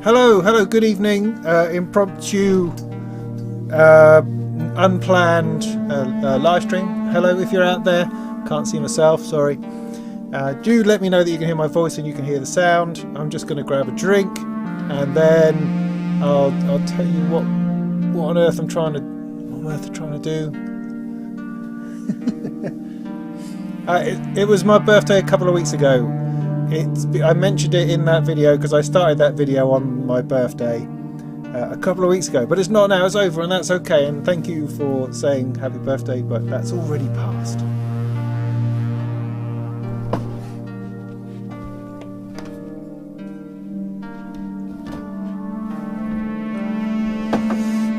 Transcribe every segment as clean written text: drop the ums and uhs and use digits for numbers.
Hello, good evening. Impromptu, unplanned live stream. Hello, if you're out there. Can't see myself, sorry. Do let me know that you can hear my voice and you can hear the sound. I'm just going to grab a drink and then I'll tell you what on earth I'm trying to do. It was my birthday a couple of weeks ago. I mentioned it in that video because I started that video on my birthday a couple of weeks ago, but it's not now, it's over, and that's okay, and thank you for saying happy birthday, but that's already passed.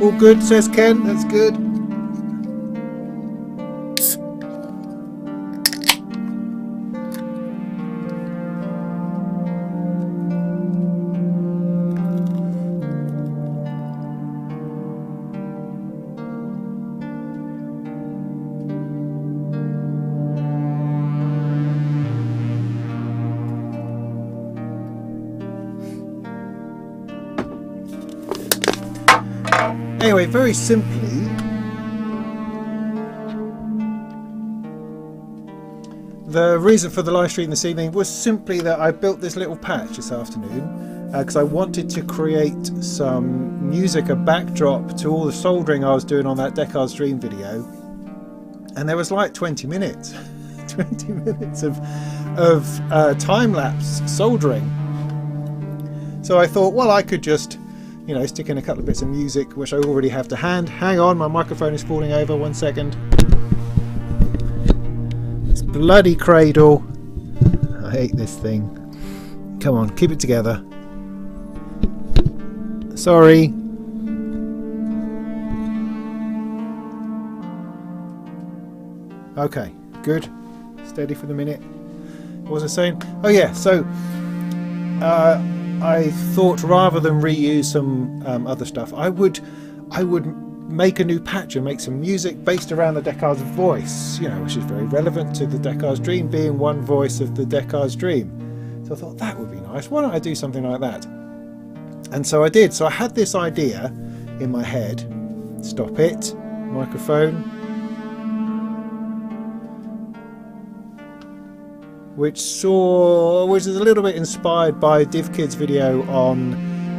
All good, says Ken, that's good. Anyway, very simply, the reason for the live stream this evening was simply that I built this little patch this afternoon because I wanted to create some music, a backdrop to all the soldering I was doing on that Descartes Dream video, and there was like 20 minutes of time-lapse soldering. So I thought, well, I could just stick in a couple of bits of music, which I already have to hand. Hang on, my microphone is falling over. 1 second. This bloody cradle. I hate this thing. Come on, keep it together. Sorry. Okay, good. Steady for the minute. What was I saying? Oh yeah, so I thought rather than reuse some other stuff, I would make a new patch and make some music based around the Descartes voice, which is very relevant to the Descartes Dream being one voice of the Descartes Dream. So I thought that would be nice. Why don't I do something like that? And so I did. So I had this idea in my head. Stop it, microphone. Which is a little bit inspired by DivKid's video on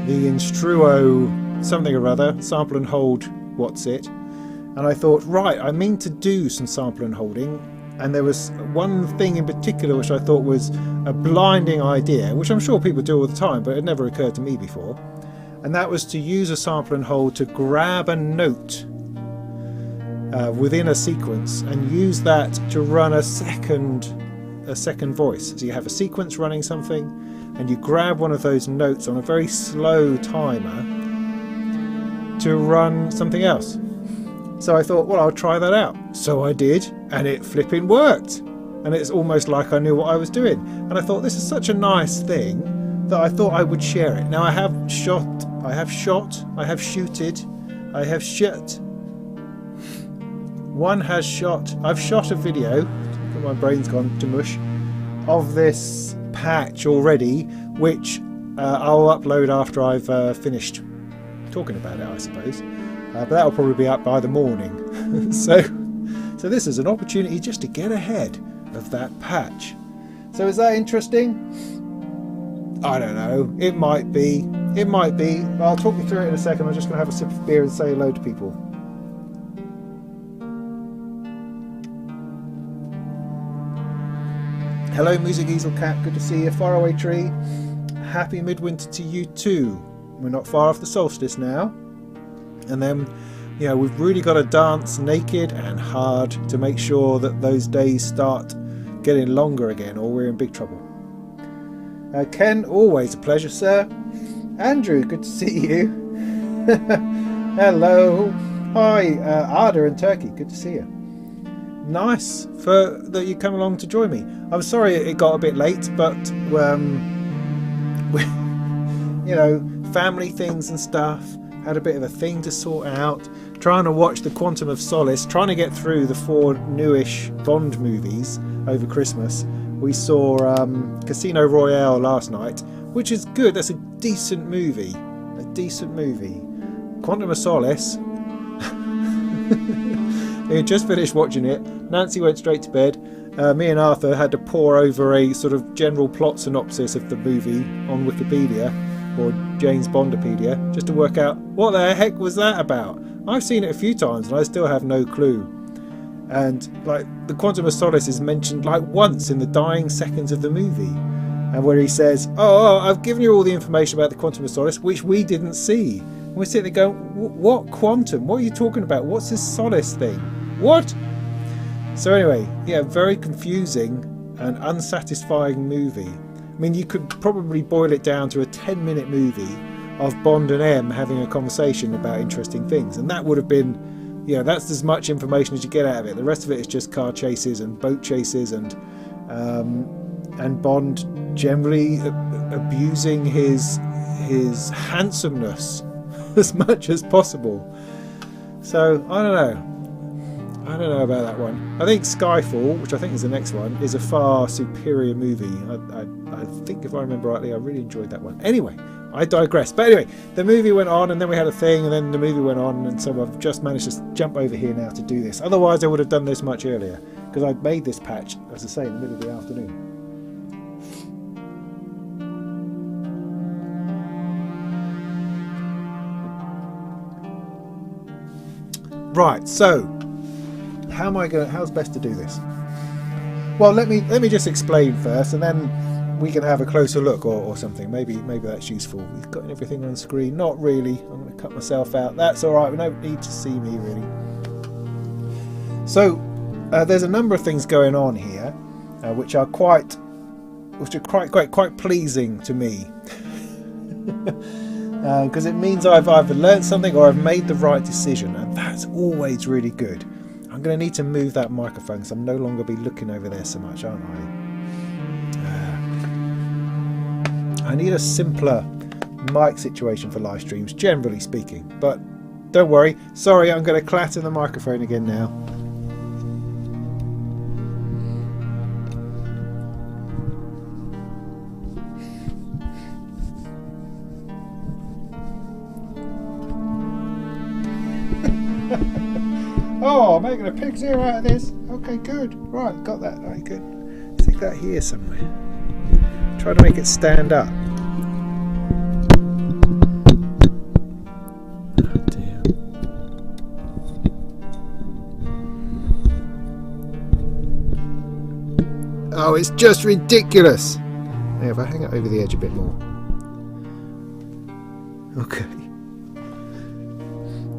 the Instruo something or other, sample and hold what's it. And I thought, right, I mean to do some sample and holding, and there was one thing in particular which I thought was a blinding idea, which I'm sure people do all the time, but it never occurred to me before. And that was to use a sample and hold to grab a note within a sequence and use that to run a second voice. So you have a sequence running something and you grab one of those notes on a very slow timer to run something else. So I thought, well, I'll try that out. So I did, and it flipping worked. And it's almost like I knew what I was doing. And I thought, this is such a nice thing that I thought I would share it. Now I have shooted, I have shot. I've shot a video, my brain's gone to mush, of this patch already, which I'll upload after I've finished talking about it, I suppose. But that'll probably be up by the morning. so this is an opportunity just to get ahead of that patch. So is that interesting? I don't know. It might be. I'll talk you through it in a second. I'm just going to have a sip of beer and say hello to people. Hello, Music Easel Cat. Good to see you. Faraway Tree. Happy midwinter to you too. We're not far off the solstice now. And then, we've really got to dance naked and hard to make sure that those days start getting longer again, or we're in big trouble. Ken, always a pleasure, sir. Andrew, good to see you. Hello. Hi, Ada in Turkey. Good to see you. Nice that you come along to join me. I'm sorry it got a bit late, but family things and stuff, had a bit of a thing to sort out, trying to watch the Quantum of Solace, trying to get through the 4 newish Bond movies over Christmas. We saw Casino Royale last night, which is good. That's a decent movie. A decent movie. Quantum of Solace. We had just finished watching it. Nancy went straight to bed. Me and Arthur had to pore over a sort of general plot synopsis of the movie on Wikipedia, or James Bondopedia, just to work out what the heck was that about. I've seen it a few times and I still have no clue. And like the Quantum of Solace is mentioned like once in the dying seconds of the movie, and where he says, "Oh, I've given you all the information about the Quantum of Solace, which we didn't see." And we're sitting there going, "What quantum? What are you talking about? What's this Solace thing? What?" So anyway, yeah, very confusing and unsatisfying movie. I mean, you could probably boil it down to a 10-minute movie of Bond and M having a conversation about interesting things, and that would have been, you know, that's as much information as you get out of it. The rest of it is just car chases and boat chases and Bond generally abusing his handsomeness as much as possible. So I don't know about that one. I think Skyfall, which I think is the next one, is a far superior movie. I think, if I remember rightly, I really enjoyed that one. Anyway, I digress. But anyway, the movie went on, and then we had a thing, and then the movie went on, and so I've just managed to jump over here now to do this. Otherwise, I would have done this much earlier, because I made this patch, as I say, in the middle of the afternoon. Right, so how's best to do this? Well, let me just explain first, and then we can have a closer look or something. Maybe that's useful. We've got everything on screen. Not really. I'm going to cut myself out. That's all right. We don't need to see me really. So there's a number of things going on here, which are quite pleasing to me, because it means I've either learned something or I've made the right decision, and that's always really good. I'm going to need to move that microphone because I'm no longer be looking over there so much, aren't I? I need a simpler mic situation for live streams, generally speaking. But don't worry. Sorry, I'm going to clatter the microphone again now. Oh, making a pig's ear out of this. Okay, good. Right, got that. Right, good. Stick that here somewhere. Try to make it stand up. Oh dear. Oh, it's just ridiculous. Now, if I hang it over the edge a bit more. Okay.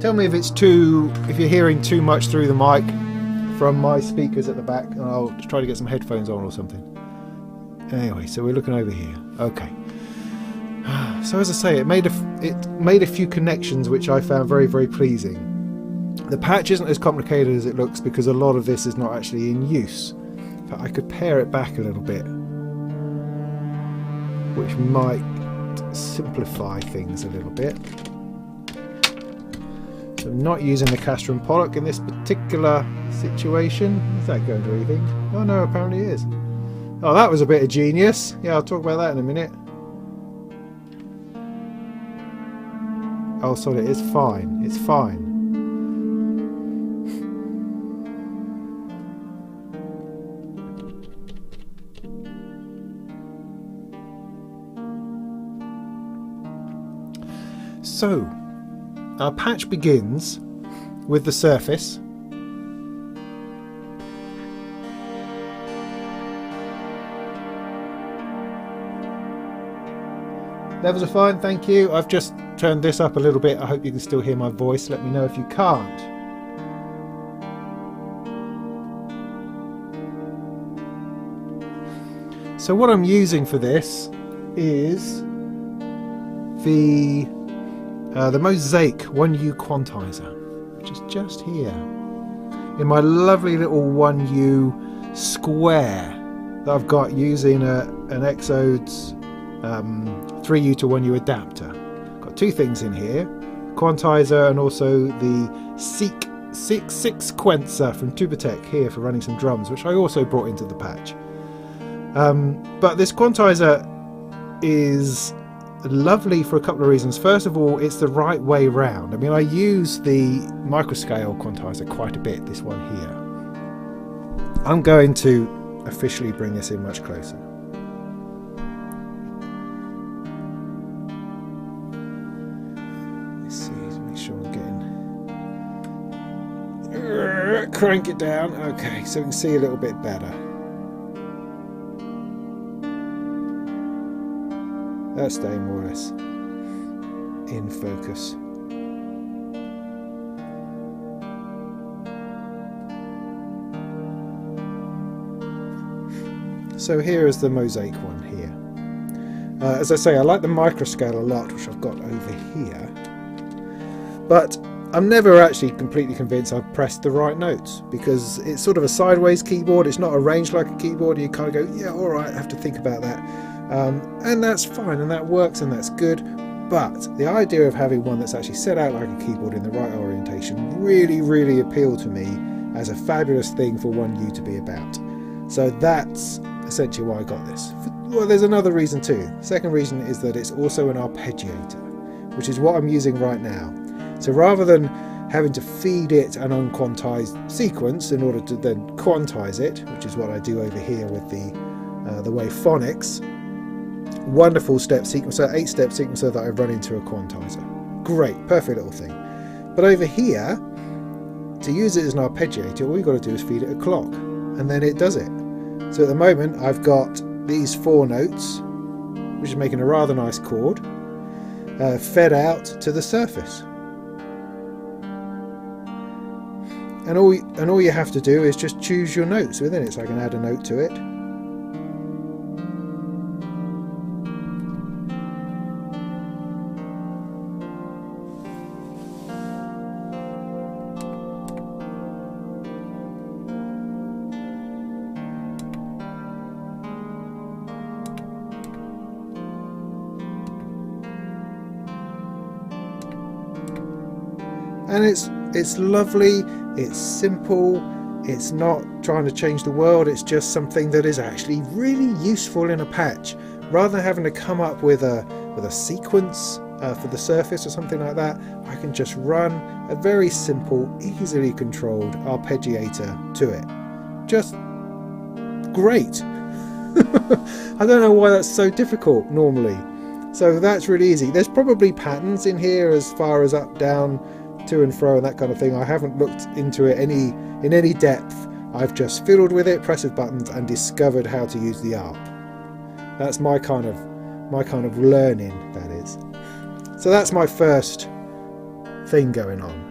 Tell me if you're hearing too much through the mic from my speakers at the back, and I'll try to get some headphones on or something. Anyway, so we're looking over here. Okay. So as I say, it made a few connections which I found very, very pleasing. The patch isn't as complicated as it looks because a lot of this is not actually in use. But I could pare it back a little bit, which might simplify things a little bit. So I'm not using the Castor and Pollock in this particular situation. Is that going to anything? Oh no, apparently it is. Oh, that was a bit of genius. Yeah, I'll talk about that in a minute. Oh, sorry, it's fine. It's fine. So, our patch begins with the surface. Levels are fine, thank you. I've just turned this up a little bit. I hope you can still hear my voice. Let me know if you can't. So what I'm using for this is the Mosaic 1U quantizer, which is just here in my lovely little 1U square that I've got using an Exode's 3U to 1U adapter. Got two things in here, quantizer and also the sequencer from Tubatech here for running some drums, which I also brought into the patch. But this quantizer is lovely for a couple of reasons. First of all, it's the right way round. I mean, I use the microscale quantizer quite a bit, this one here. I'm going to officially bring this in much closer. Let's see, to make sure I'm getting... Crank it down. Okay, so we can see a little bit better. That's staying more or less in focus. So here is the mosaic one here. As I say, I like the microscale a lot, which I've got over here. But I'm never actually completely convinced I've pressed the right notes, because it's sort of a sideways keyboard. It's not arranged like a keyboard. You kind of go, yeah, all right, I have to think about that. And that's fine, and that works, and that's good. But the idea of having one that's actually set out like a keyboard in the right orientation really, really appealed to me as a fabulous thing for One U to be about. So that's essentially why I got this. Well, there's another reason too. The second reason is that it's also an arpeggiator, which is what I'm using right now. So rather than having to feed it an unquantized sequence in order to then quantize it, which is what I do over here with the Wavephonics, wonderful step sequencer, 8-step sequencer that I run into a quantizer. Great, perfect little thing. But over here, to use it as an arpeggiator, all you've got to do is feed it a clock, and then it does it. So at the moment, I've got these 4 notes, which is making a rather nice chord, fed out to the surface. And all you have to do is just choose your notes within it. So I can add a note to it. And it's lovely, it's simple, it's not trying to change the world, it's just something that is actually really useful in a patch. Rather than having to come up with a sequence for the surface or something like that, I can just run a very simple, easily controlled arpeggiator to it. Just great. I don't know why that's so difficult normally. So that's really easy. There's probably patterns in here as far as up, down, to and fro and that kind of thing. I haven't looked into it in any depth. I've just fiddled with it, pressed buttons, and discovered how to use the ARP. That's my kind of learning, that is. So that's my first thing going on.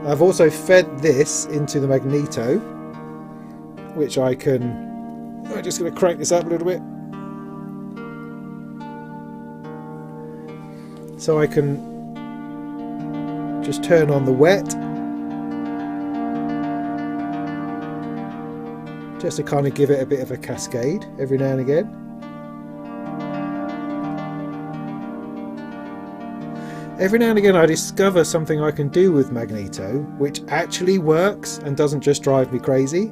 I've also fed this into the magneto, which I'm just going to crank this up a little bit. So I can just turn on the wet, just to kind of give it a bit of a cascade every now and again. Every now and again I discover something I can do with magneto which actually works and doesn't just drive me crazy,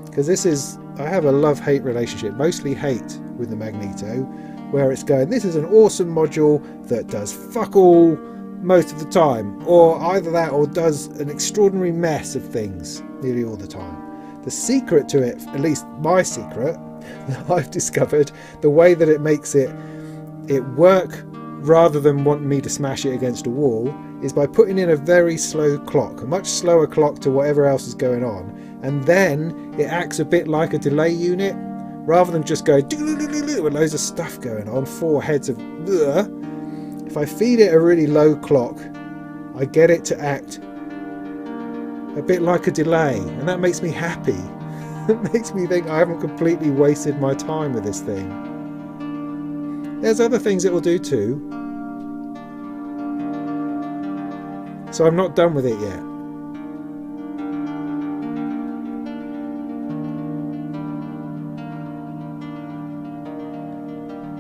because I have a love-hate relationship, mostly hate, with the magneto, where it's going, this is an awesome module that does fuck all most of the time, or either that or does an extraordinary mess of things nearly all the time. The secret to it, at least my secret that I've discovered, the way that it makes it work rather than wanting me to smash it against a wall, is by putting in a very slow clock, a much slower clock to whatever else is going on, and then it acts a bit like a delay unit, rather than just going with loads of stuff going on, 4 heads of ugh. If I feed it a really low clock, I get it to act a bit like a delay, and that makes me happy. It makes me think I haven't completely wasted my time with this thing. There's other things it will do too, so I'm not done with it yet.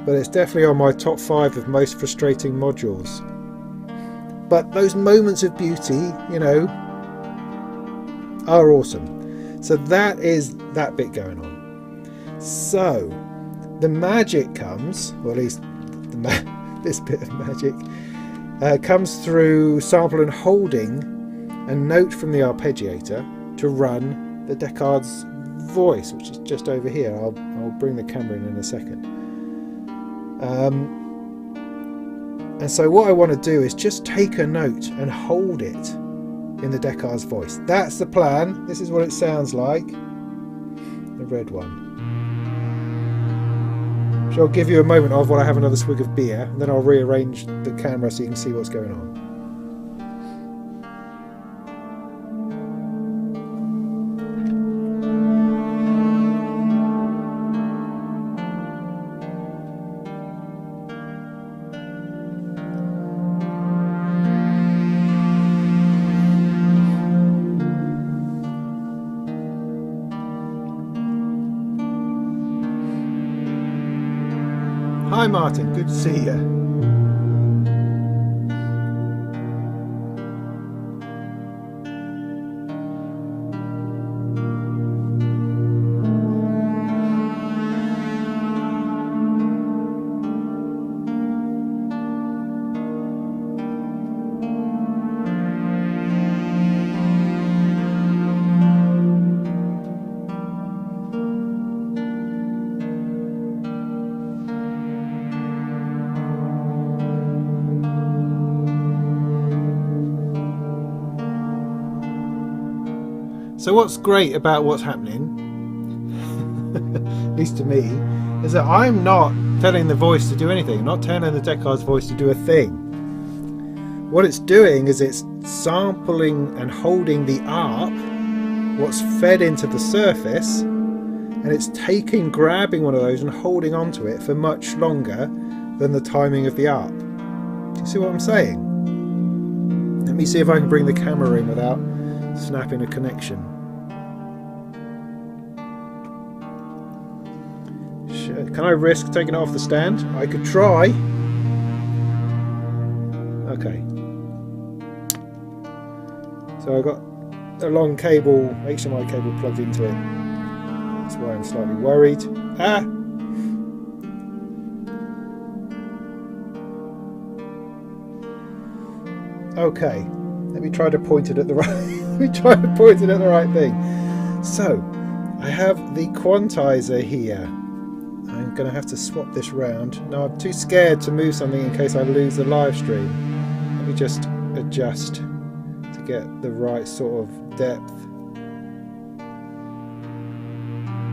But it's definitely on my top 5 of most frustrating modules. But those moments of beauty, you know, are awesome. So that is that bit going on. So the magic comes, or at least this bit of magic comes through sample and holding a note from the arpeggiator to run the Descartes voice, which is just over here. I'll bring the camera in a second. And so what I want to do is just take a note and hold it in the Descartes voice. That's the plan. This is what it sounds like. The red one. So I'll give you a moment of while I have another swig of beer, and then I'll rearrange the camera so you can see what's going on. Hi Martin, good to see you. So what's great about what's happening, at least to me, is that I'm not telling the voice to do anything. I'm not telling the Descartes voice to do a thing. What it's doing is it's sampling and holding the ARP, what's fed into the surface, and it's grabbing one of those and holding onto it for much longer than the timing of the ARP. Do you see what I'm saying? Let me see if I can bring the camera in without snapping a connection. Can I risk taking it off the stand? I could try. Okay. So I've got a long cable, HDMI cable plugged into it. That's why I'm slightly worried. Ah! Okay. Let me try to point it at the right. Let me try to point it at the right thing. So I have the quantizer here. I'm going to have to swap this round. Now I'm too scared to move something in case I lose the live stream. Let me just adjust to get the right sort of depth.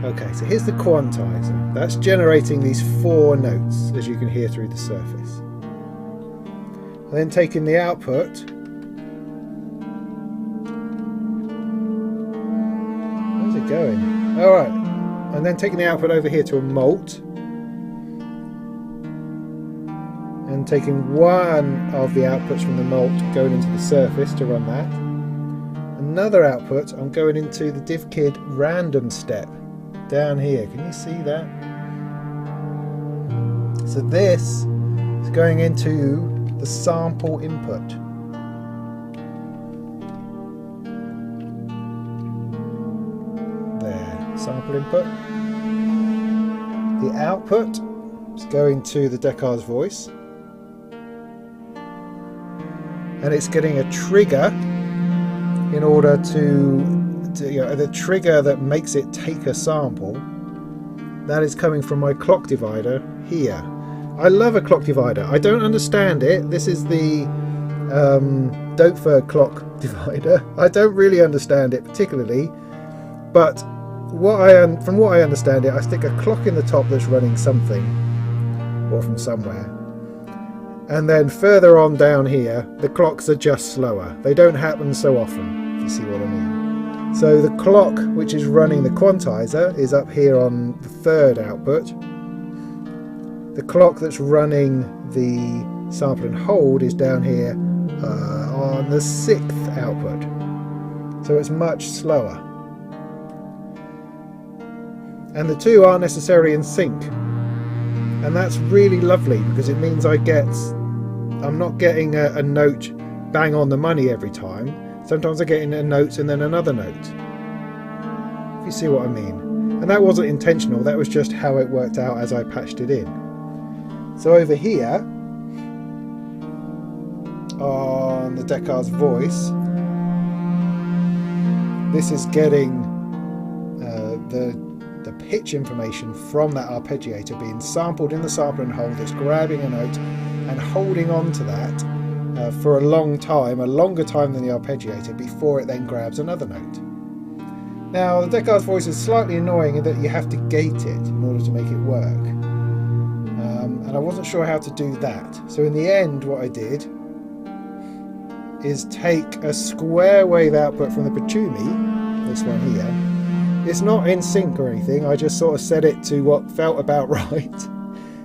Okay, so here's the quantizer. That's generating these 4 notes, as you can hear through the surface. And then taking the output. Where's it going? Alright. And then taking the output over here to a mult, and taking one of the outputs from the mult going into the surface to run that. Another output I'm going into the DivKid random step down here. Can you see that? So this is going into the sample input. There, sample input. The output is going to the Descartes voice, and it's getting a trigger in order to the trigger that makes it take a sample. That is coming from my clock divider here. I love a clock divider. I don't understand it. This is the Doepfer clock divider. I don't really understand it particularly, but from what I understand it, I stick a clock in the top that's running something, or from somewhere, and then further on down here the clocks are just slower. They don't happen so often, if you see what I mean. So the clock which is running the quantizer is up here on the 3rd output. The clock that's running the sample and hold is down here on the 6th output, so it's much slower. And the two aren't necessarily in sync, and that's really lovely because it means I'm not getting a note bang on the money every time. Sometimes I get in a note and then another note. If you see what I mean. And that wasn't intentional, that was just how it worked out as I patched it in. So over here, on the Descartes voice, this is getting the pitch information from that arpeggiator being sampled in the sample and hold. It's grabbing a note and holding on to that for a long time, a longer time than the arpeggiator, before it then grabs another note. Now, the Descartes voice is slightly annoying in that you have to gate it in order to make it work. And I wasn't sure how to do that. So in the end, what I did is take a square wave output from the Patchoumi, this one here. It's not in sync or anything, I just sort of set it to what felt about right.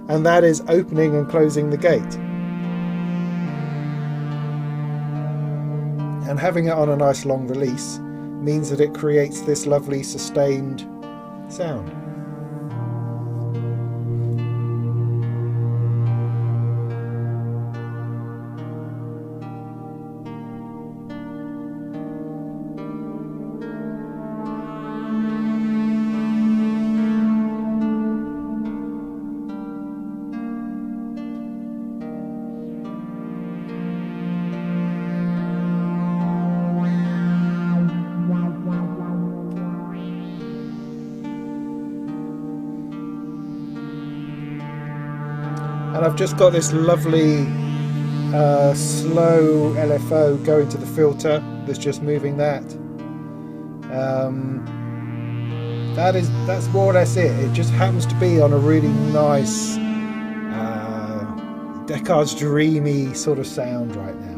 And that is opening and closing the gate. And having it on a nice long release means that it creates this lovely sustained sound. And I've just got this lovely slow LFO going to the filter that's just moving that. That's more or less it. It just happens to be on a really nice Descartes dreamy sort of sound right now.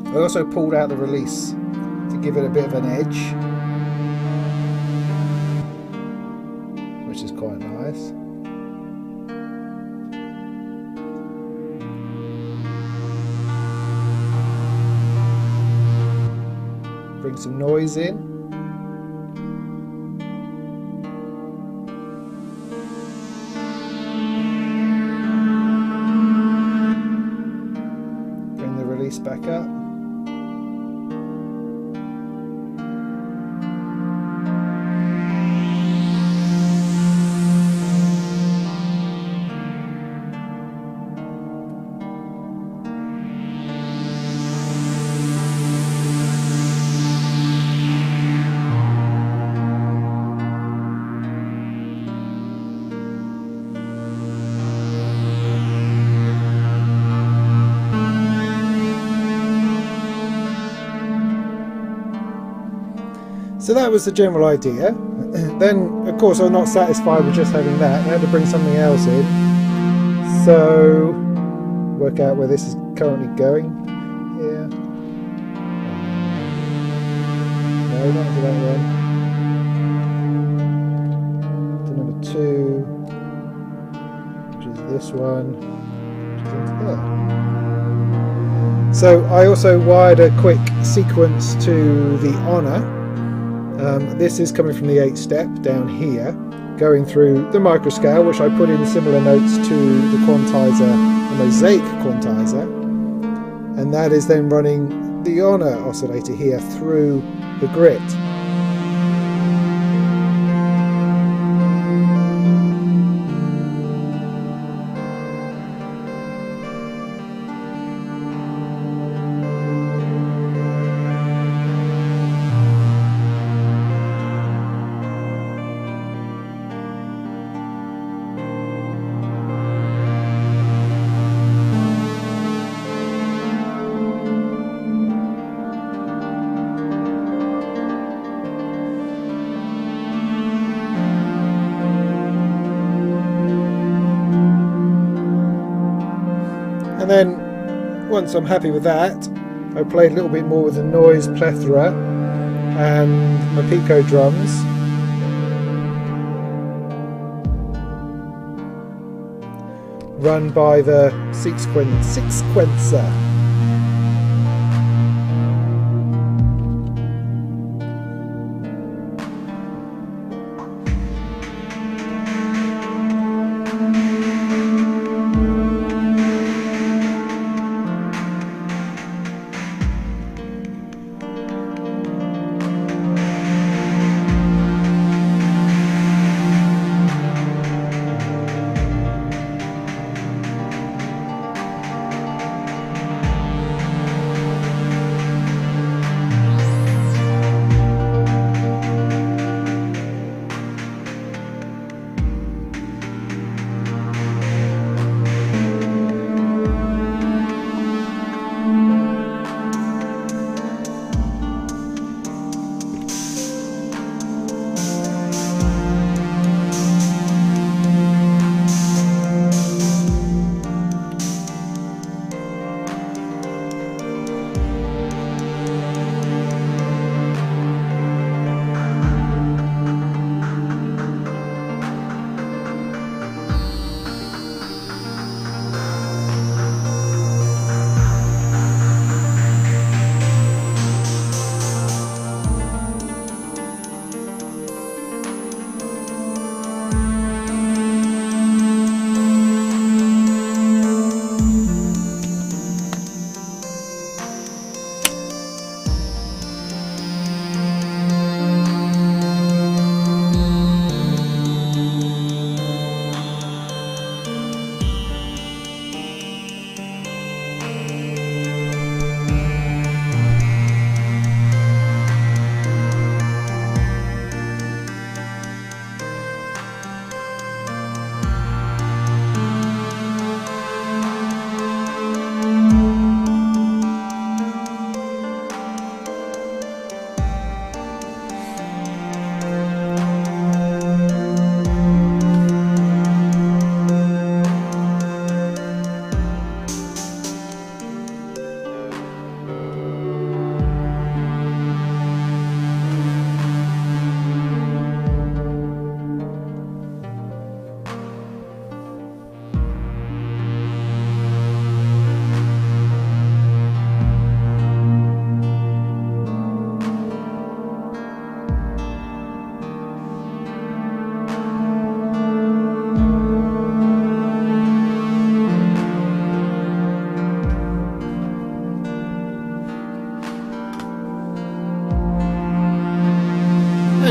I also pulled out the release to give it a bit of an edge, which is quite nice. Bring some noise in. Bring the release back up. So that was the general idea. Then, of course, I'm not satisfied with just having that. I had to bring something else in. So, work out where this is currently going. Here. No, not to that one. To number 2, which is this one, which is into there. So I also wired a quick sequence to the Honor. This is coming from the 8th step down here, going through the microscale, which I put in similar notes to the quantizer, the mosaic quantizer, and that is then running the Honor oscillator here through the grit. And then, once I'm happy with that, I played a little bit more with the noise plethora and my Pico drums. Run by the sequencer.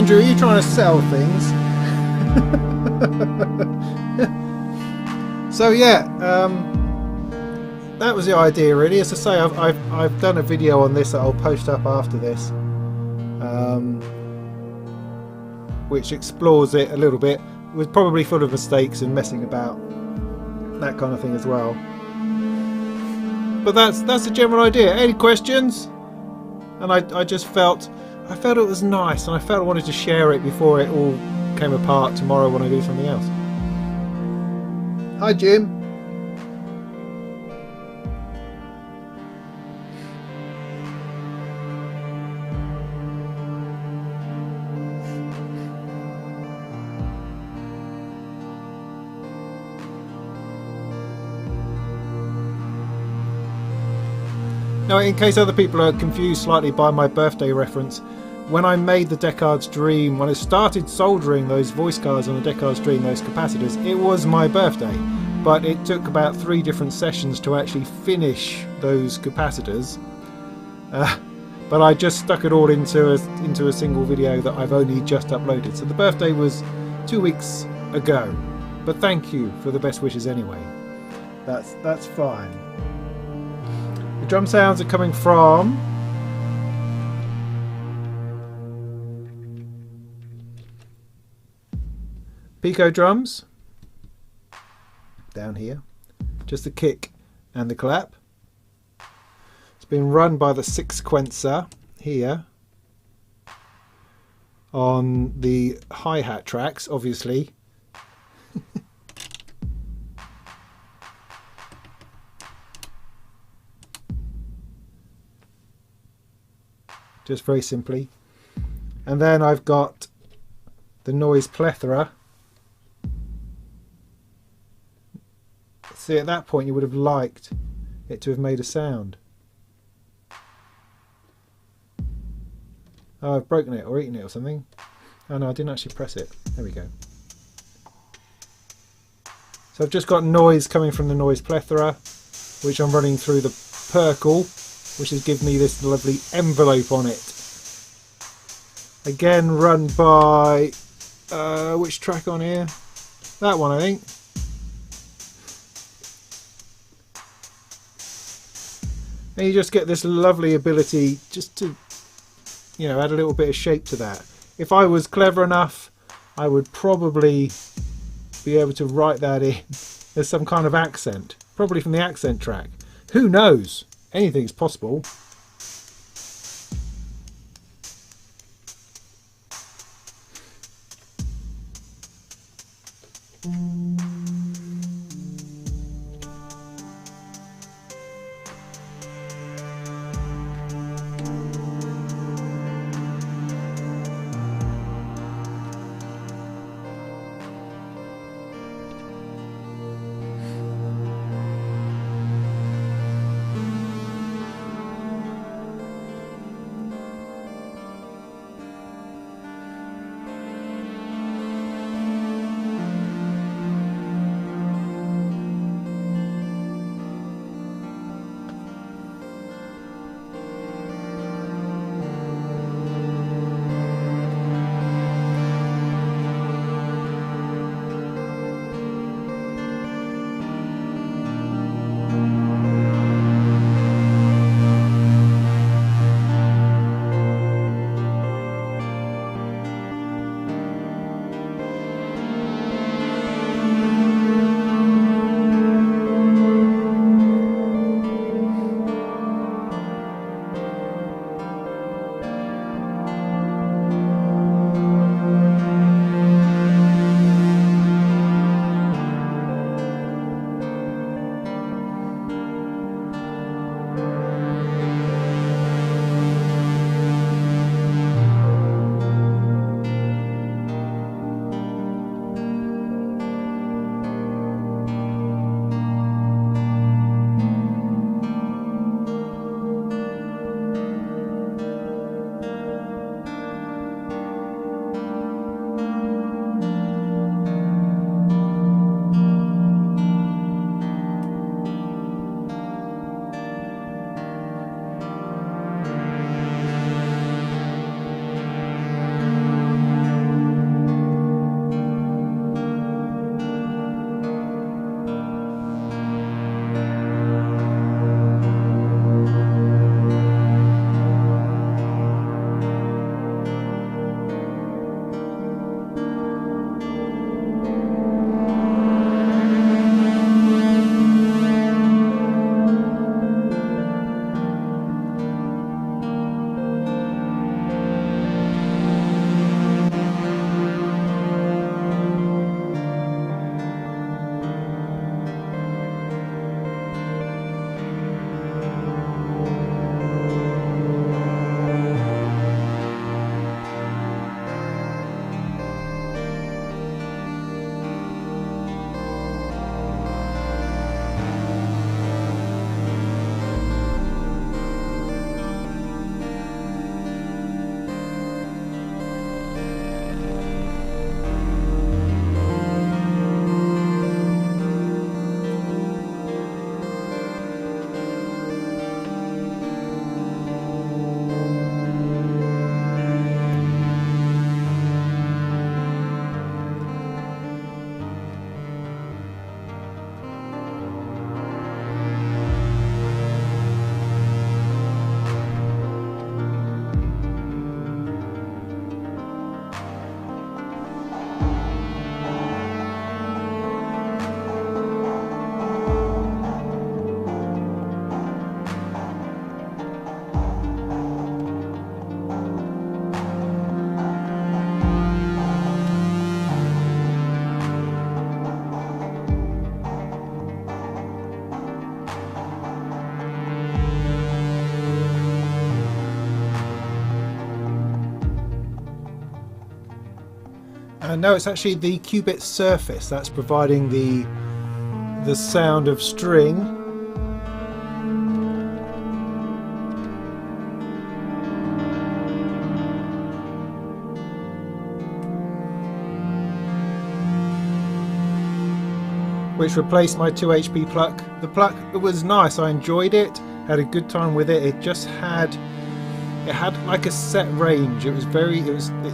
Andrew, are you trying to sell things? So yeah, that was the idea really. As I say, I've done a video on this that I'll post up after this, which explores it a little bit. It was probably full of mistakes and messing about, that kind of thing as well. But that's the general idea. Any questions? And I just felt it was nice, and I felt I wanted to share it before it all came apart tomorrow when I do something else. Hi Jim. Now, in case other people are confused slightly by my birthday reference, when I made the Descartes Dream, when I started soldering those voice cards on the Descartes Dream, those capacitors, it was my birthday. But it took about 3 different sessions to actually finish those capacitors. But I just stuck it all into a single video that I've only just uploaded. So the birthday was 2 weeks ago. But thank you for the best wishes anyway. That's fine. The drum sounds are coming from Pico drums down here, just the kick and the clap. It's been run by the sixquencer here on the hi-hat tracks, obviously. Just very simply. And then I've got the noise plethora. See, at that point you would have liked it to have made a sound. Oh, I've broken it or eaten it or something. Oh no, I didn't actually press it. There we go. So I've just got noise coming from the noise plethora, which I'm running through the Percle, which has given me this lovely envelope on it. Again, run by which track on here? That one, I think. And you just get this lovely ability just to, you know, add a little bit of shape to that. If I was clever enough, I would probably be able to write that in as some kind of accent, probably from the accent track. Who knows? Anything's possible. no, it's actually the qubit surface that's providing the sound of string. Which replaced my 2 HP pluck. The pluck, it was nice, I enjoyed it, had a good time with it. It had like a set range. It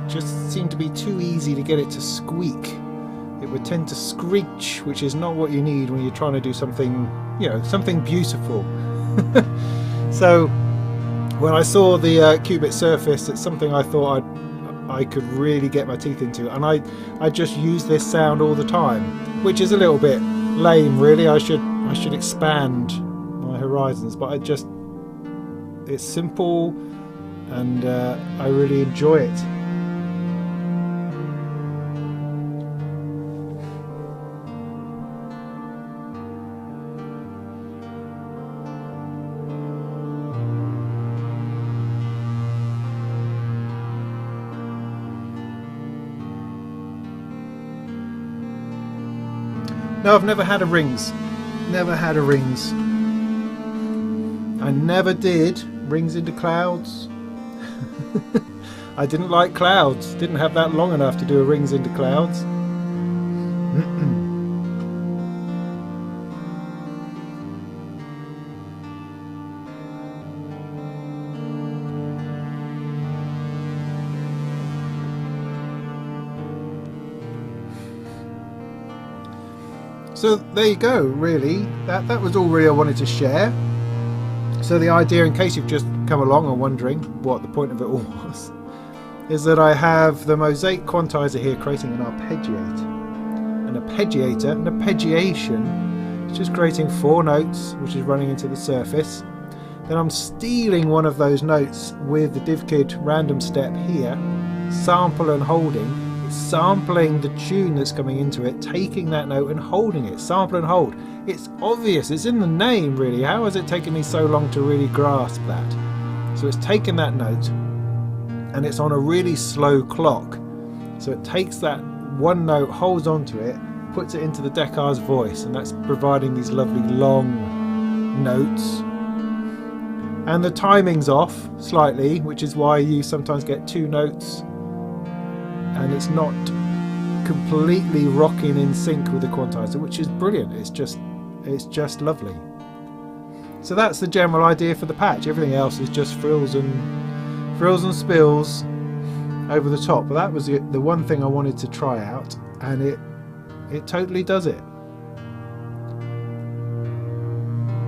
just seemed to be too easy to get it to squeak. It would tend to screech, which is not what you need when you're trying to do something, something beautiful. So when I saw the qubit surface, it's something I thought I could really get my teeth into, and I just use this sound all the time, which is a little bit lame really. I should expand my horizons, but it's simple and I really enjoy it. No, I've never had a rings. Never had a rings. I never did rings into clouds. I didn't like clouds. Didn't have that long enough to do a rings into clouds. So there you go, really. That was all really I wanted to share. So the idea, in case you've just come along and wondering what the point of it all was, is that I have the mosaic quantizer here creating an arpeggiator. An arpeggiation is just creating 4 notes, which is running into the surface. Then I'm stealing one of those notes with the DivKid random step here, sample and holding. Sampling the tune that's coming into it, taking that note and holding it. Sample and hold. It's obvious, it's in the name really. How has it taken me so long to really grasp that? So it's taken that note and it's on a really slow clock. So it takes that one note, holds onto it, puts it into the Decca's voice, and that's providing these lovely long notes. And the timing's off slightly, which is why you sometimes get 2 notes and it's not completely rocking in sync with the quantizer, which is brilliant. It's just lovely. So that's the general idea for the patch. Everything else is just frills and spills over the top. But that was the one thing I wanted to try out, and it totally does it.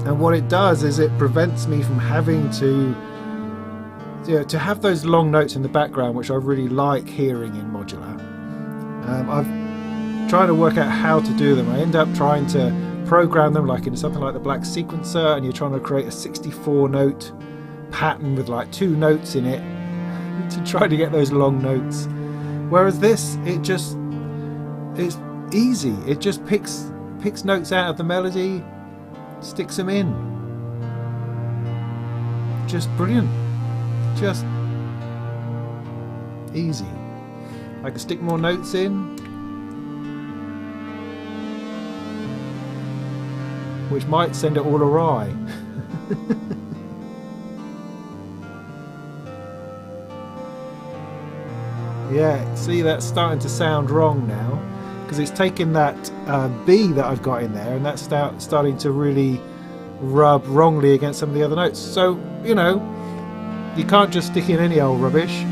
And what it does is it prevents me from having to have those long notes in the background, which I really like hearing in modular. I've trying to work out how to do them. I end up trying to program them like in something like the Black Sequencer, and you're trying to create a 64 note pattern with like 2 notes in it to try to get those long notes. Whereas this, it's easy. It just picks notes out of the melody, sticks them in. Just brilliant. Just easy. I can stick more notes in, which might send it all awry. Yeah, see, that's starting to sound wrong now because it's taken that B that I've got in there, and that's starting to really rub wrongly against some of the other notes. So, you can't just stick in any old rubbish.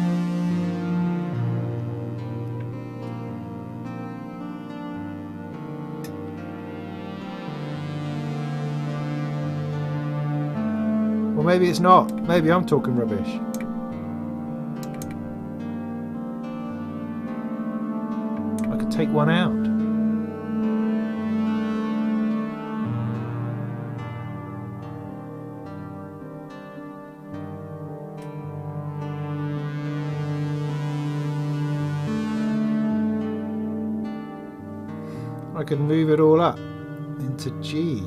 Or maybe it's not. Maybe I'm talking rubbish. I could take one out. I can move it all up into G.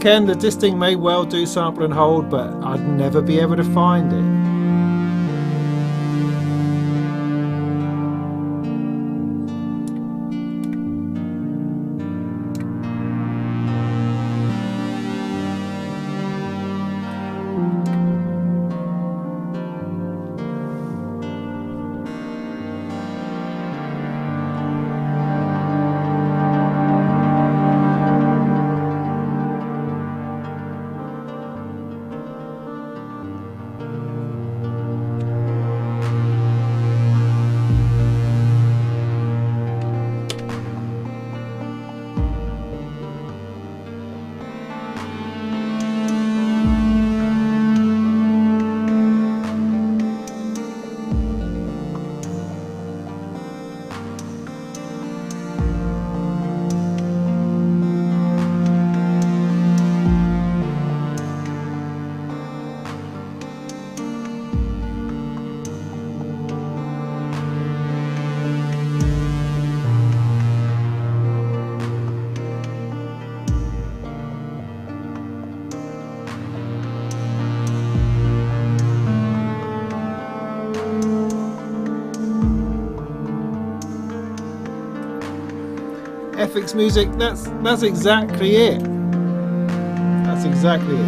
Ken, that this thing may well do sample and hold, but I'd never be able to find it. FX music, that's exactly it. That's exactly it.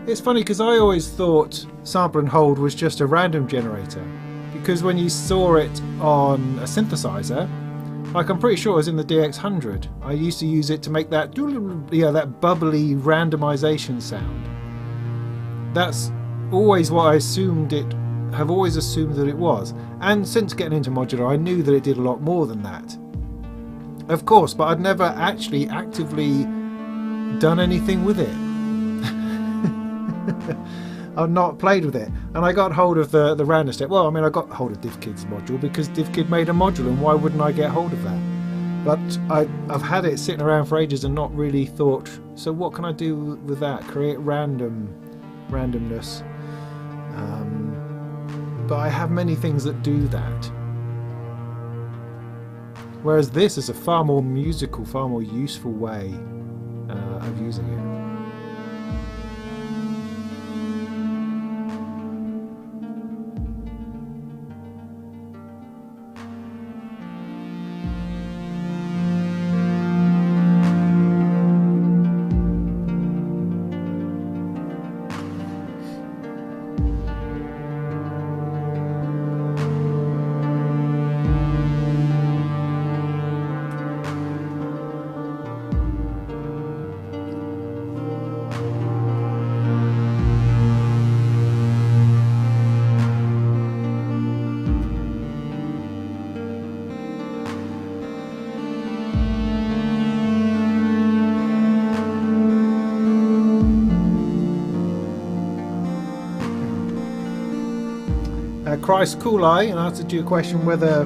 It's funny because I always thought sample and hold was just a random generator, because when you saw it on a synthesizer, like I'm pretty sure it was in the DX100, I used to use it to make that that bubbly randomization sound. That's always what I have always assumed that it was. And since getting into modular, I knew that it did a lot more than that. Of course, but I'd never actually actively done anything with it. I've not played with it. And I got hold of the random step. Well, I mean, I got hold of DivKid's module because DivKid made a module, and why wouldn't I get hold of that? But I've had it sitting around for ages and not really thought, so what can I do with that? Create randomness. But I have many things that do that. Whereas this is a far more musical, far more useful way of using it. Christ Cool Eye, and answered your question whether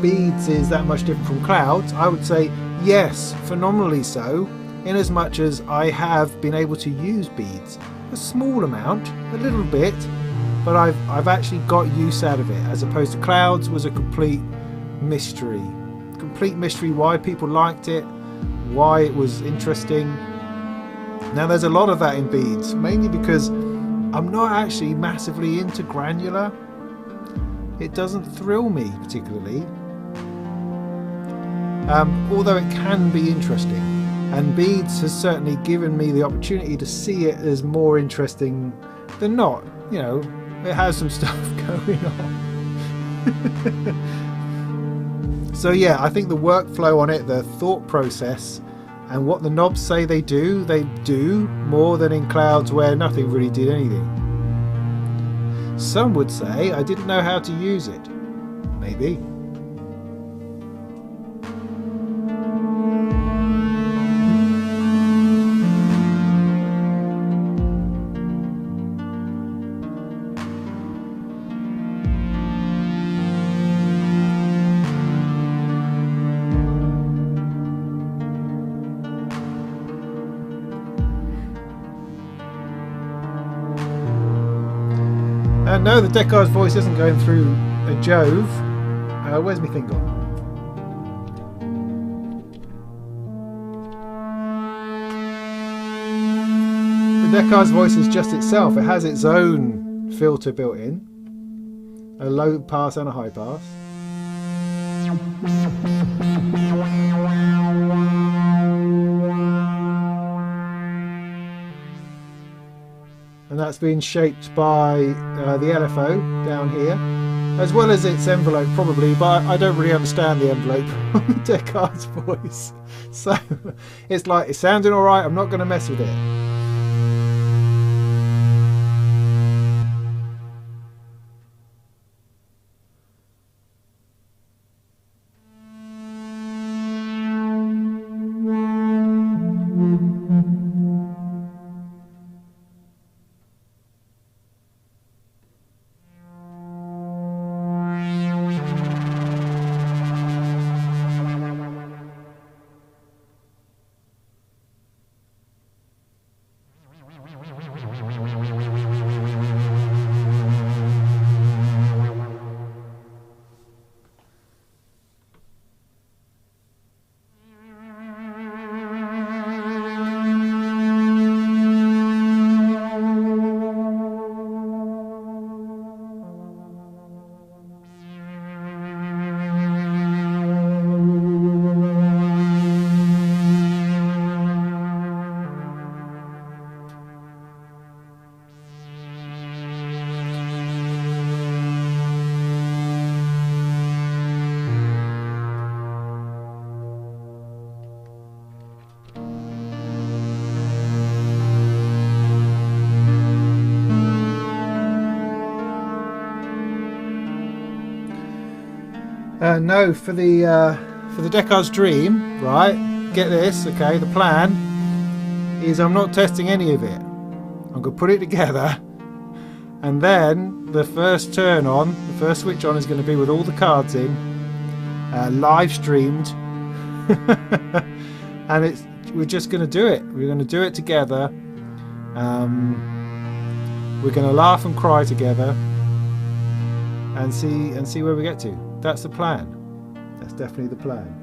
beads is that much different from clouds, I would say yes, phenomenally so, in as much as I have been able to use beads a small amount, a little bit, but I've actually got use out of it, as opposed to clouds was a complete mystery why people liked it, why it was interesting. Now there's a lot of that in beads, mainly because I'm not actually massively into granular. It doesn't thrill me particularly, although it can be interesting, and beads has certainly given me the opportunity to see it as more interesting than not. You know, it has some stuff going on. So yeah, I think the workflow on it, the thought process, and what the knobs say they do more than in clouds where nothing really did anything. Some would say I didn't know how to use it. Maybe. No, the Deckard's voice isn't going through a Jove. Where's my thing gone? Deckard's voice is just itself. It has its own filter built in. A low pass and a high pass. And that's been shaped by the LFO down here, as well as its envelope probably, but I don't really understand the envelope on Deckard's voice. So it's like, it's sounding alright, I'm not going to mess with it. No, for the Deckard's Dream, right? Get this, okay? The plan is I'm not testing any of it. I'm going to put it together, and then the first turn on, the first switch on, is going to be with all the cards in, live streamed, and we're just going to do it. We're going to do it together. We're going to laugh and cry together, and see where we get to. That's the plan. That's definitely the plan.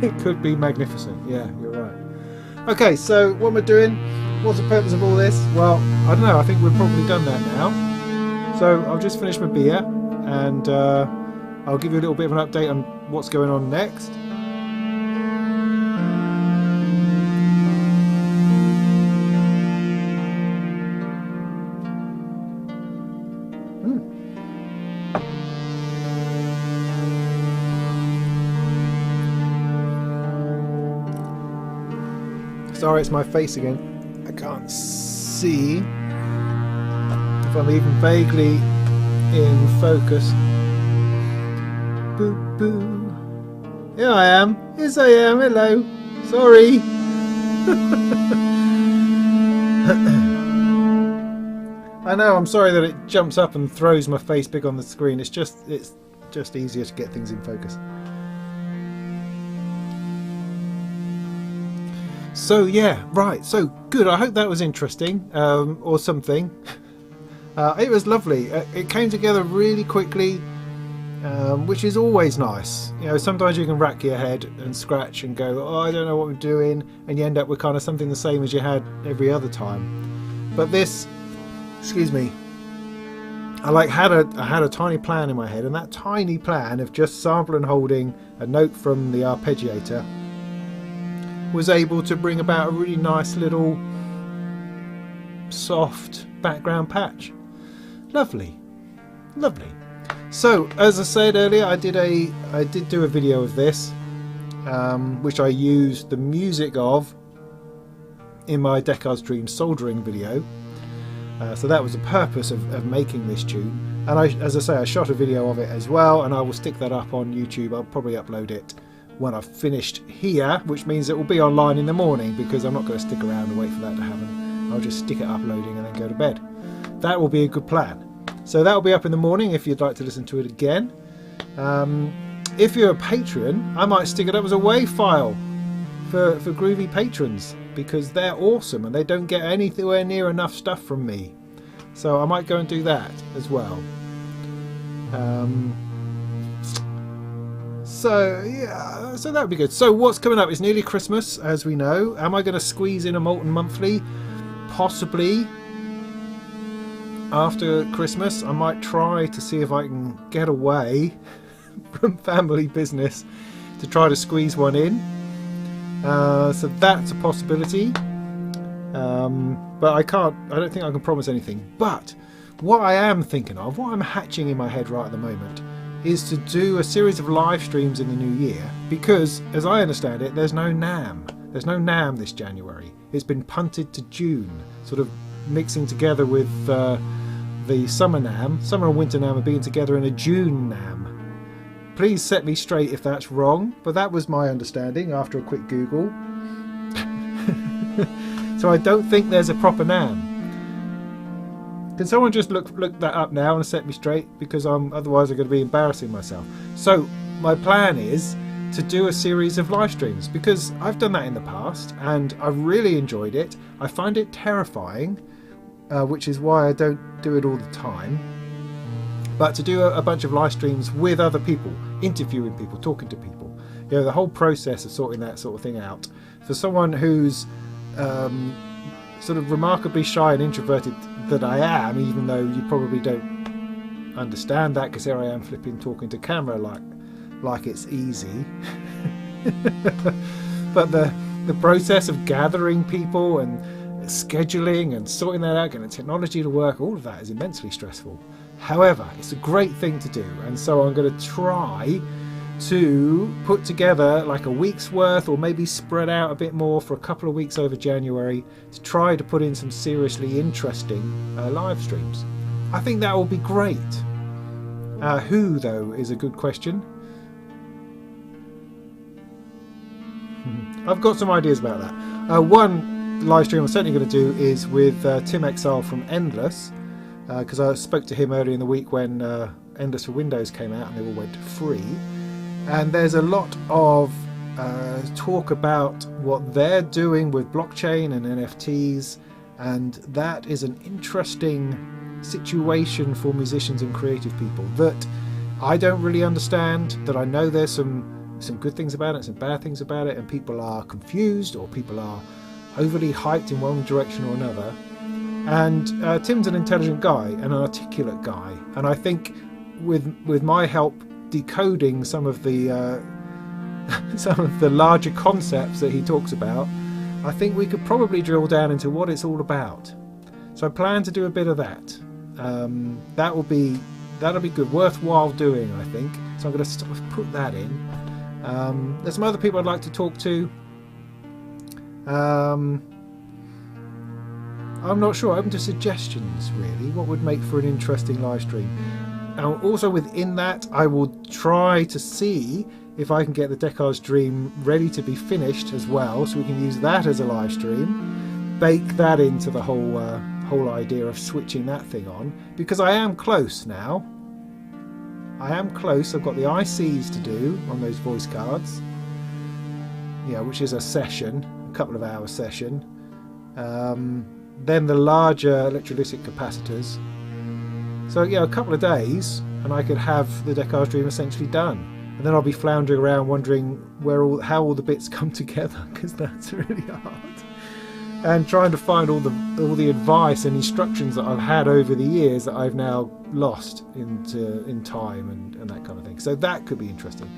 It could be magnificent. Yeah, you're right. Okay, so what am I doing? What's the purpose of all this? Well, I don't know. I think we've probably done that now. So I'll just finish my beer, and I'll give you a little bit of an update on what's going on next. Sorry, it's my face again. I can't see if I'm even vaguely in focus. Boo boo. Here I am. Yes, I am. Hello. Sorry. I know. I'm sorry that it jumps up and throws my face big on the screen. It's just easier to get things in focus. So yeah, right, so good. I hope that was interesting, or something. It was lovely. It came together really quickly, which is always nice. You know, sometimes you can rack your head and scratch and go, oh, I don't know what we're doing, and you end up with kind of something the same as you had every other time. But this, excuse me, I had a tiny plan in my head, and that tiny plan of just sampling and holding a note from the arpeggiator was able to bring about a really nice little soft background patch. Lovely, lovely. So as I said earlier, I did do a video of this, which I used the music of in my Deckard's Dream soldering video. So that was the purpose of making this tune, and as I say, I shot a video of it as well, and I will stick that up on YouTube. I'll probably upload it when I've finished here, which means it will be online in the morning, because I'm not going to stick around and wait for that to happen. I'll just stick it uploading and then go to bed. That will be a good plan. So that will be up in the morning if you'd like to listen to it again. If you're a patron, I might stick it up as a WAV file for groovy patrons, because they're awesome and they don't get anywhere near enough stuff from me. So I might go and do that as well. So yeah, so that would be good. So what's coming up? It's nearly Christmas, as we know. Am I going to squeeze in a Molten Monthly? Possibly. After Christmas, I might try to see if I can get away from family business to try to squeeze one in. So that's a possibility. But I don't think I can promise anything. But what I am thinking of, what I'm hatching in my head right at the moment, is to do a series of live streams in the new year, because as I understand it, there's no NAMM. There's no NAMM this January. It's been punted to June, sort of mixing together with the summer NAMM. Summer and winter NAMM are being together in a June NAMM. Please set me straight if that's wrong, but that was my understanding after a quick Google. So I don't think there's a proper NAMM. Can someone just look that up now and set me straight, because otherwise I'm going to be embarrassing myself. So my plan is to do a series of live streams, because I've done that in the past and I've really enjoyed it. I find it terrifying, which is why I don't do it all the time. But to do a bunch of live streams with other people, interviewing people, talking to people, you know, the whole process of sorting that sort of thing out. For someone who's sort of remarkably shy and introverted that I am, even though you probably don't understand that, because here I am flipping talking to camera like it's easy. But the process of gathering people and scheduling and sorting that out, getting the technology to work, all of that is immensely stressful. However, it's a great thing to do, and so I'm going to try to put together like a week's worth, or maybe spread out a bit more for a couple of weeks over January, to try to put in some seriously interesting live streams. I think that will be great. Who, though, is a good question. I've got some ideas about that. One live stream I'm certainly going to do is with Tim Exile from Endless, because I spoke to him earlier in the week when Endless for Windows came out and they all went free. And there's a lot of talk about what they're doing with blockchain and NFTs, and that is an interesting situation for musicians and creative people that I don't really understand, that I know there's some good things about it, some bad things about it, and people are confused, or people are overly hyped in one direction or another. And Tim's an intelligent guy, an articulate guy, and I think with my help decoding some of the larger concepts that he talks about, I think we could probably drill down into what it's all about. So I plan to do a bit of that. That'll be good, worthwhile doing, I think. So I'm going to sort of put that in. There's some other people I'd like to talk to. I'm not sure. Open to suggestions, really. What would make for an interesting live stream? And also within that, I will try to see if I can get the Deckard's Dream ready to be finished as well, so we can use that as a live stream. Bake that into the whole idea of switching that thing on, because I am close now. I am close. I've got the ICs to do on those voice cards, yeah, which is a session, a couple of hour session. Then the larger electrolytic capacitors. So yeah, a couple of days and I could have the Deckard's Dream essentially done, and then I'll be floundering around wondering how all the bits come together, because that's really hard, and trying to find all the advice and instructions that I've had over the years that I've now lost in time and that kind of thing. So that could be interesting.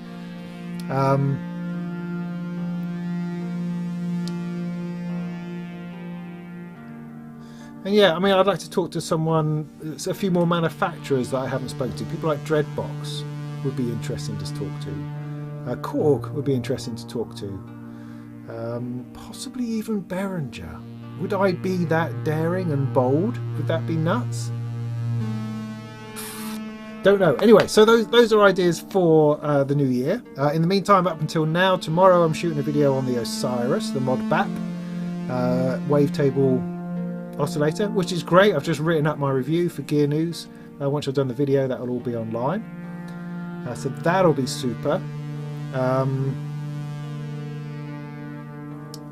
And yeah, I mean, I'd like to talk to a few more manufacturers that I haven't spoken to. People like Dreadbox would be interesting to talk to. Korg would be interesting to talk to. Possibly even Behringer. Would I be that daring and bold? Would that be nuts? Don't know. Anyway, so those are ideas for the new year. In the meantime, up until now, tomorrow I'm shooting a video on the Osiris, the mod BAP, wavetable oscillator, which is great. I've just written up my review for Gear News. Once I've done the video, that will all be online. So that'll be super.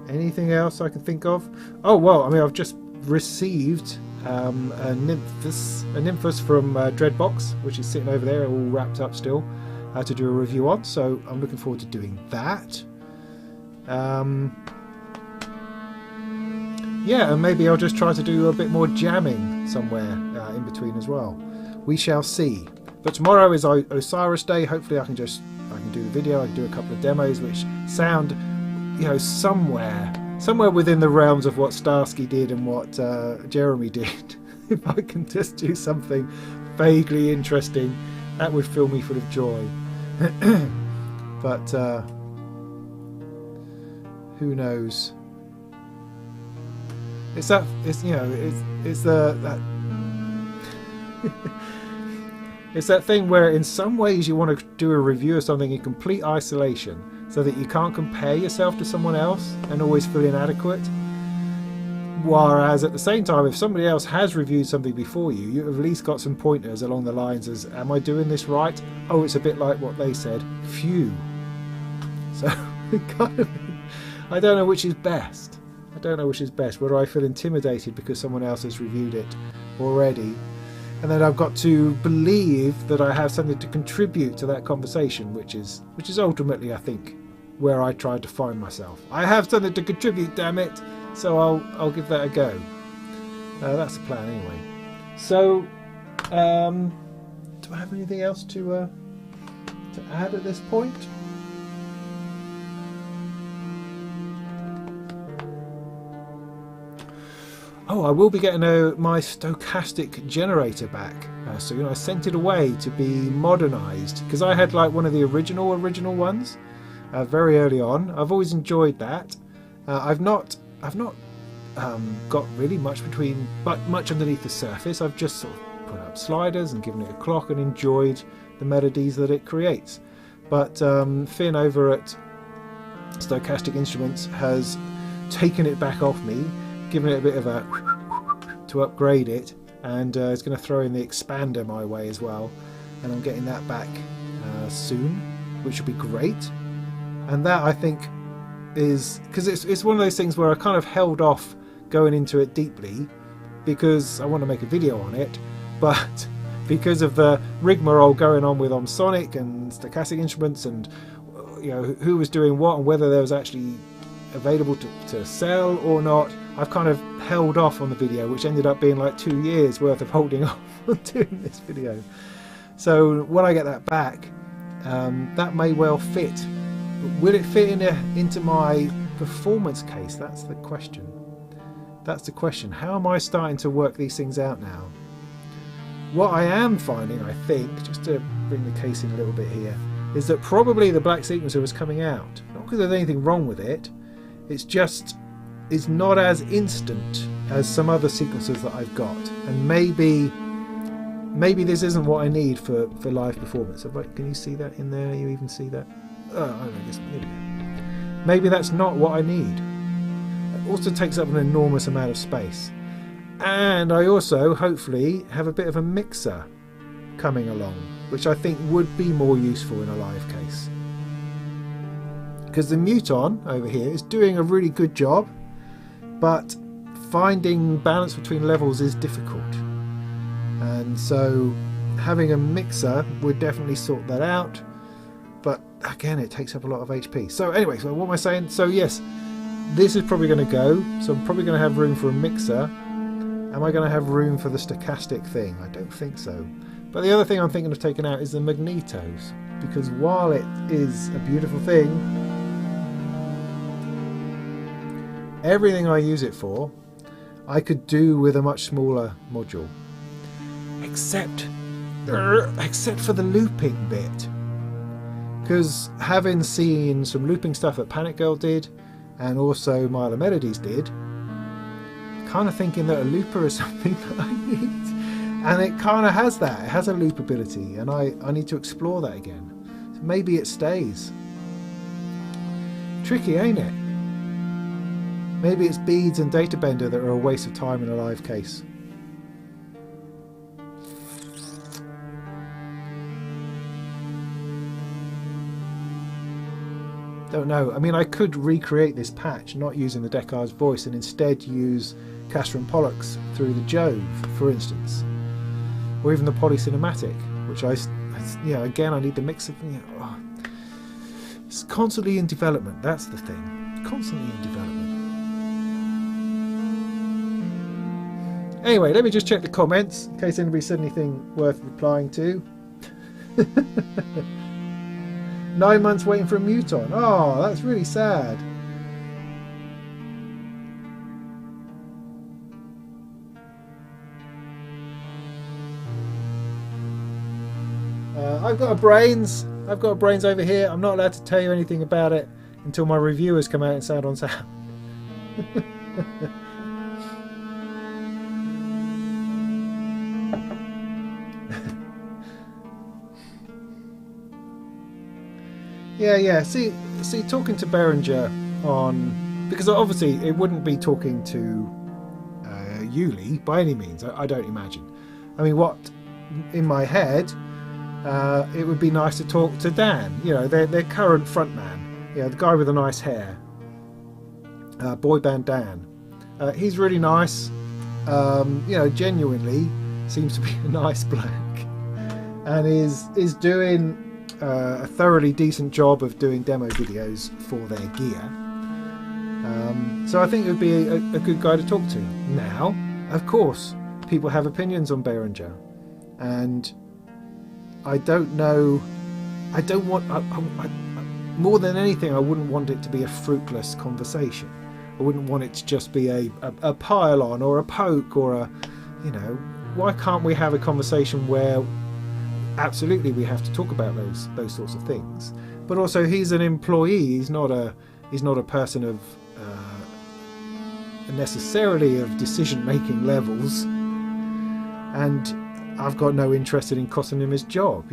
Anything else I can think of? Oh, well, I mean, I've just received a Nymphus from Dreadbox, which is sitting over there, all wrapped up still, to do a review on. So I'm looking forward to doing that. Yeah, and maybe I'll just try to do a bit more jamming somewhere in between as well. We shall see. But tomorrow is Osiris Day. Hopefully I can do the video. I can do a couple of demos which sound, you know, somewhere within the realms of what Starsky did and what Jeremy did. If I can just do something vaguely interesting, that would fill me full of joy. But who knows? It's that it's that thing where in some ways you want to do a review of something in complete isolation so that you can't compare yourself to someone else and always feel inadequate. Whereas at the same time, if somebody else has reviewed something before you, you've at least got some pointers along the lines as, am I doing this right? Oh, it's a bit like what they said. Phew. So kind of, I don't know which is best. I don't know which is best, whether I feel intimidated because someone else has reviewed it already, and then I've got to believe that I have something to contribute to that conversation, which is ultimately, I think, where I try to find myself. I have something to contribute, damn it, so I'll give that a go. That's the plan anyway. So, do I have anything else to add at this point? Oh, I will be getting my stochastic generator back soon. I sent it away to be modernised because I had like one of the original ones very early on. I've always enjoyed that. I've not got really much underneath the surface. I've just sort of put up sliders and given it a clock and enjoyed the melodies that it creates. But Finn over at Stochastic Instruments has taken it back off me, given it a bit of a to upgrade it, and it's going to throw in the expander my way as well, and I'm getting that back soon, which will be great. And that, I think, is because it's one of those things where I kind of held off going into it deeply because I want to make a video on it, but because of the rigmarole going on with Sonic and Stochastic Instruments, and you know who was doing what and whether there was actually available to sell or not, I've kind of held off on the video, which ended up being like 2 years worth of holding off on doing this video. So when I get that back, that may well fit. But will it fit into my performance case? That's the question. That's the question. How am I starting to work these things out now? What I am finding, I think, just to bring the case in a little bit here, is that probably the black sequencer was coming out. Not because there's anything wrong with it, it's not as instant as some other sequencers that I've got, and maybe this isn't what I need for live performance. Can you see that in there? You even see that? Oh, I don't know, I guess maybe that's not what I need. It also takes up an enormous amount of space, and I also hopefully have a bit of a mixer coming along, which I think would be more useful in a live case. Because the Muton over here is doing a really good job, but finding balance between levels is difficult, and so having a mixer would definitely sort that out, but again it takes up a lot of HP. So anyway, so what am I saying? So yes, this is probably going to go, so I'm probably going to have room for a mixer. Am I going to have room for the stochastic thing? I don't think so. But the other thing I'm thinking of taking out is the magnetos, because while it is a beautiful thing, everything I use it for, I could do with a much smaller module, except for the looping bit. Because having seen some looping stuff that Panic Girl did, and also Milo Melodies did, kind of thinking that a looper is something that I need, and it kind of has that. It has a loop ability, and I need to explore that again. So maybe it stays. Tricky, ain't it? Maybe it's beads and data bender that are a waste of time in a live case. Don't know. I mean, I could recreate this patch not using the Deckard's voice and instead use Castor and Pollux through the Jove, for instance, or even the Polycinematic, which again, I need the mix of, it's constantly in development. That's the thing, constantly in development. Anyway, let me just check the comments in case anybody said anything worth replying to. 9 months waiting for a Muton. Oh, that's really sad. I've got a brains. I've got a brains over here. I'm not allowed to tell you anything about it until my reviewers come out and Sound on Sound. Yeah. See, talking to Berenger on, because obviously it wouldn't be talking to Yuli by any means. I don't imagine. I mean, what in my head, it would be nice to talk to Dan. Their current frontman. The guy with the nice hair. Boy band Dan. He's really nice. Genuinely seems to be a nice bloke, and is doing a thoroughly decent job of doing demo videos for their gear. So I think it would be a good guy to talk to. Now, of course, people have opinions on Berenger, and I don't know. I don't want. More than anything, I wouldn't want it to be a fruitless conversation. I wouldn't want it to just be a pile on or a poke or a, why can't we have a conversation where absolutely we have to talk about those sorts of things, but also he's an employee. He's not a person of necessarily of decision-making levels, and I've got no interest in costing him his job.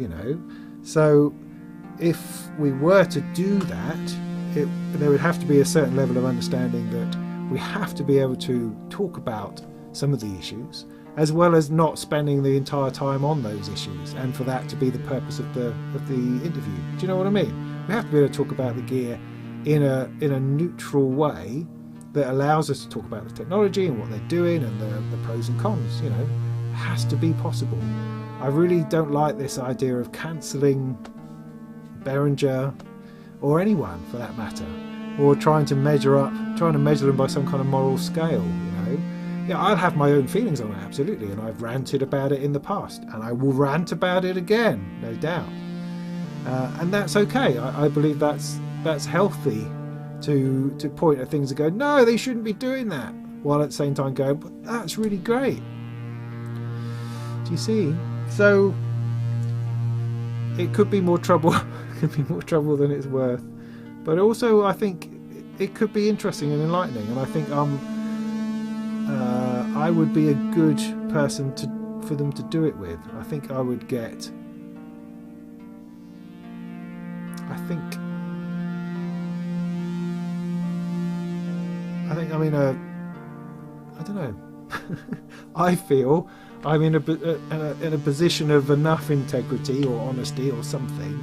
So if we were to do that, there would have to be a certain level of understanding that we have to be able to talk about some of the issues, as well as not spending the entire time on those issues, and for that to be the purpose of the interview. Do you know what I mean? We have to be able to talk about the gear in a neutral way that allows us to talk about the technology and what they're doing and the pros and cons. It has to be possible. I really don't like this idea of cancelling Berenger or anyone for that matter, or trying to measure them by some kind of moral scale. I'll have my own feelings on it, absolutely, and I've ranted about it in the past, and I will rant about it again, no doubt. And that's okay. I believe that's healthy to point at things and go, no, they shouldn't be doing that, while at the same time going, but that's really great. Do you see? So it could be more trouble. Could be more trouble than it's worth. But also, I think it could be interesting and enlightening, and I think I would be a good person for them to do it with. I think I would get. I think I'm in a. I don't know. I feel I'm in a position of enough integrity or honesty or something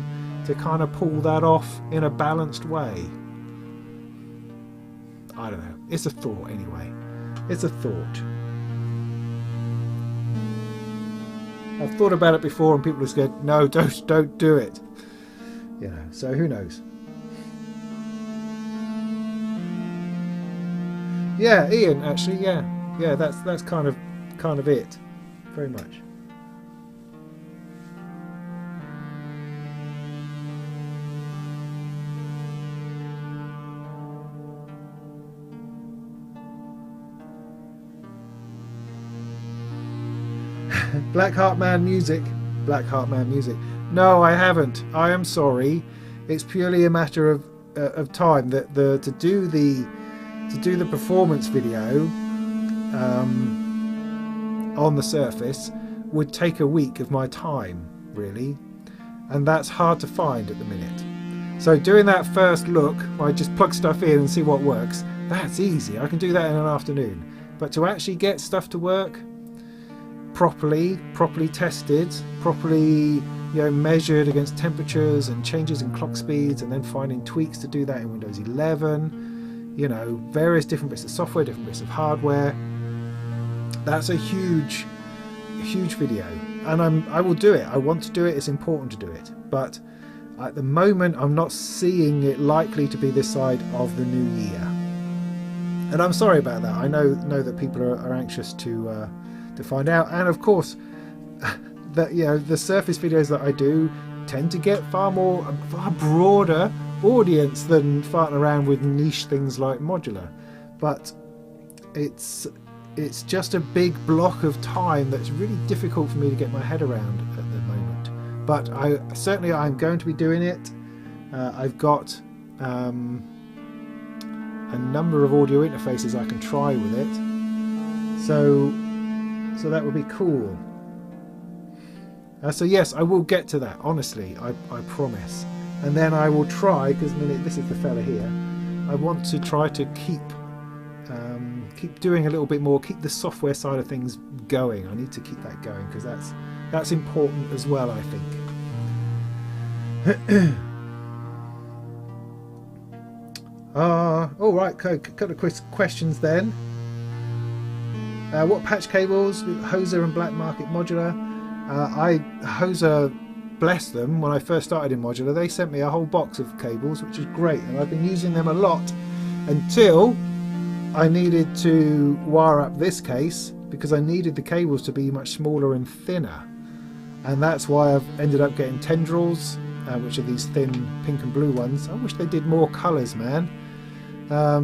to kind of pull that off in a balanced way. I don't know. It's a thought anyway. It's a thought. I've thought about it before and people have said, no, don't do it. So who knows? Yeah, Ian, actually, yeah, that's kind of it, very much. Blackheart Man music. No, I haven't. I am sorry. It's purely a matter of time. That to do the performance video on the Surface would take a week of my time, really, and that's hard to find at the minute. So doing that first look, I just plug stuff in and see what works. that's easy. I can do that in an afternoon. But to actually get stuff to work properly tested, properly measured against temperatures and changes in clock speeds, and then finding tweaks to do that in Windows 11, various different bits of software, different bits of hardware. That's a huge video, and I will do it. I want to do it. It's important to do it, but at the moment I'm not seeing it likely to be this side of the new year, and I'm sorry about that. I know that people are anxious to find out, and of course that the Surface videos that I do tend to get a far broader audience than farting around with niche things like modular, but it's just a big block of time that's really difficult for me to get my head around at the moment. But I'm going to be doing it. I've got a number of audio interfaces I can try with it, so that would be cool. So yes, I will get to that, honestly, I promise. And then I will try, because this is the fella here, I want to try to keep doing a little bit more, keep the software side of things going. I need to keep that going, because that's important as well, I think. All right, couple of questions then. What patch cables? Hoser and Black Market Modular. Hoser, bless them, when I first started in modular, they sent me a whole box of cables, which is great, and I've been using them a lot until I needed to wire up this case, because I needed the cables to be much smaller and thinner, and that's why I've ended up getting tendrils, which are these thin pink and blue ones. I wish they did more colours, man.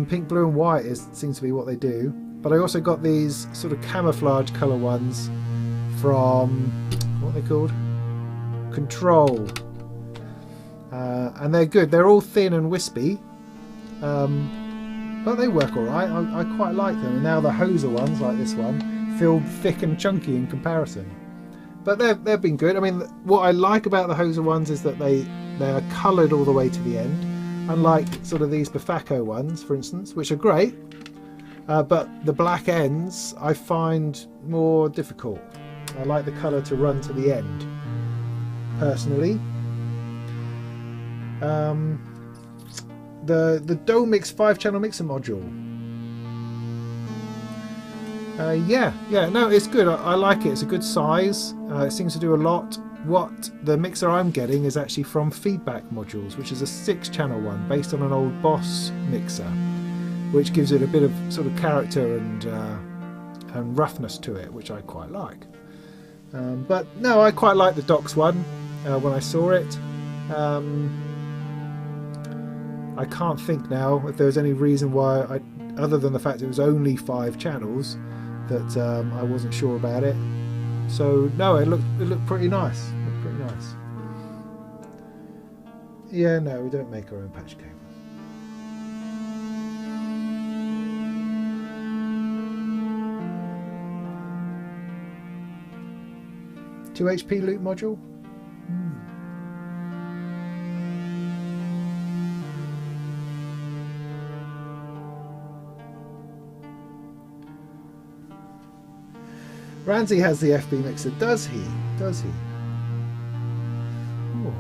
Pink, blue and white seems to be what they do. But I also got these sort of camouflage colour ones from, what are they called? Control. And they're good. They're all thin and wispy. But they work alright. I quite like them. And now the Hoser ones, like this one, feel thick and chunky in comparison. But they've been good. I mean, what I like about the Hoser ones is that they are coloured all the way to the end. Unlike sort of these Bafako ones, for instance, which are great. But the black ends I find more difficult. I like the colour to run to the end, personally. The Domix 5-channel mixer module. No, it's good. I like it. It's a good size. It seems to do a lot. What the mixer I'm getting is actually from Feedback Modules, which is a 6-channel one based on an old Boss mixer, which gives it a bit of sort of character and roughness to it, which I quite like. But no, I quite like the Docs one when I saw it. I can't think now if there was any reason why, other than the fact it was only 5 channels, that I wasn't sure about it. So no, it looked pretty nice. Yeah, no, we don't make our own patch cables. Two HP loop module. Ramsey has the FB mixer, does he? Oh.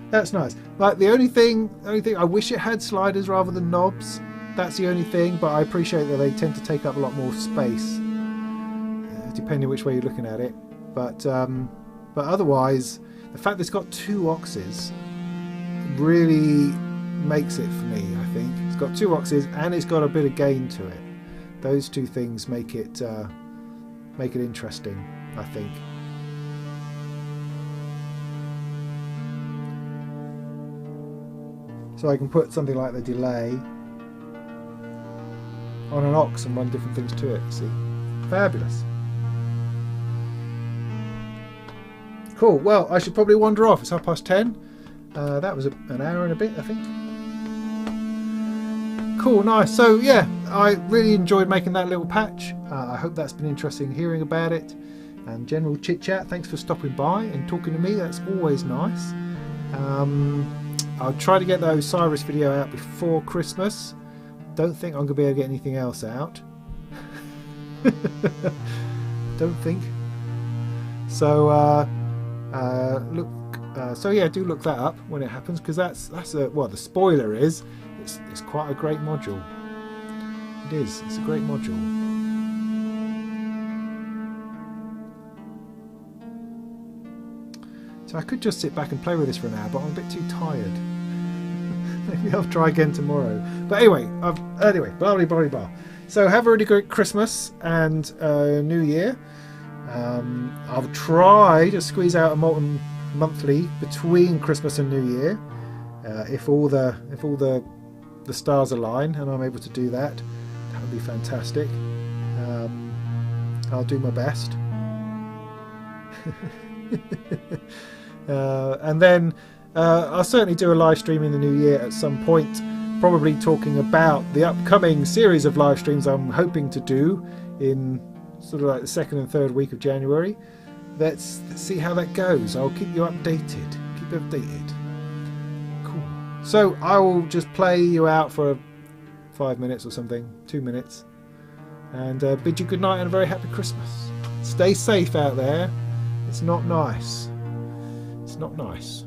That's nice. Like the only thing I wish it had sliders rather than knobs. That's the only thing, but I appreciate that they tend to take up a lot more space, depending which way you're looking at it. But otherwise, the fact that it's got 2 auxes really makes it for me, I think. It's got 2 auxes and it's got a bit of gain to it. Those 2 things make it interesting, I think. So I can put something like the delay on an aux and run different things to it, see? Fabulous. Cool, well, I should probably wander off. It's 10:30. That was an hour and a bit, I think. Cool, nice. So yeah, I really enjoyed making that little patch. I hope that's been interesting hearing about it and general chit chat. Thanks for stopping by and talking to me. That's always nice. I'll try to get the Osiris video out before Christmas. Don't think I'm going to be able to get anything else out. Don't think. So so yeah, do look that up when it happens, because that's well, the spoiler is it's quite a great module. It is. It's a great module. So I could just sit back and play with this for an hour, but I'm a bit too tired. Maybe I'll try again tomorrow. But anyway, blah blah blah blah. So have a really great Christmas and New Year. I'll try to squeeze out a Molten monthly between Christmas and New Year, if all the stars align and I'm able to do that. That would be fantastic. I'll do my best. And then I'll certainly do a live stream in the new year at some point, probably talking about the upcoming series of live streams I'm hoping to do in sort of like the second and third week of January. Let's see how that goes. I'll keep you updated. Keep you updated. Cool. So I will just play you out for 5 minutes or something, 2 minutes, and bid you good night and a very happy Christmas. Stay safe out there. It's not nice. It's not nice.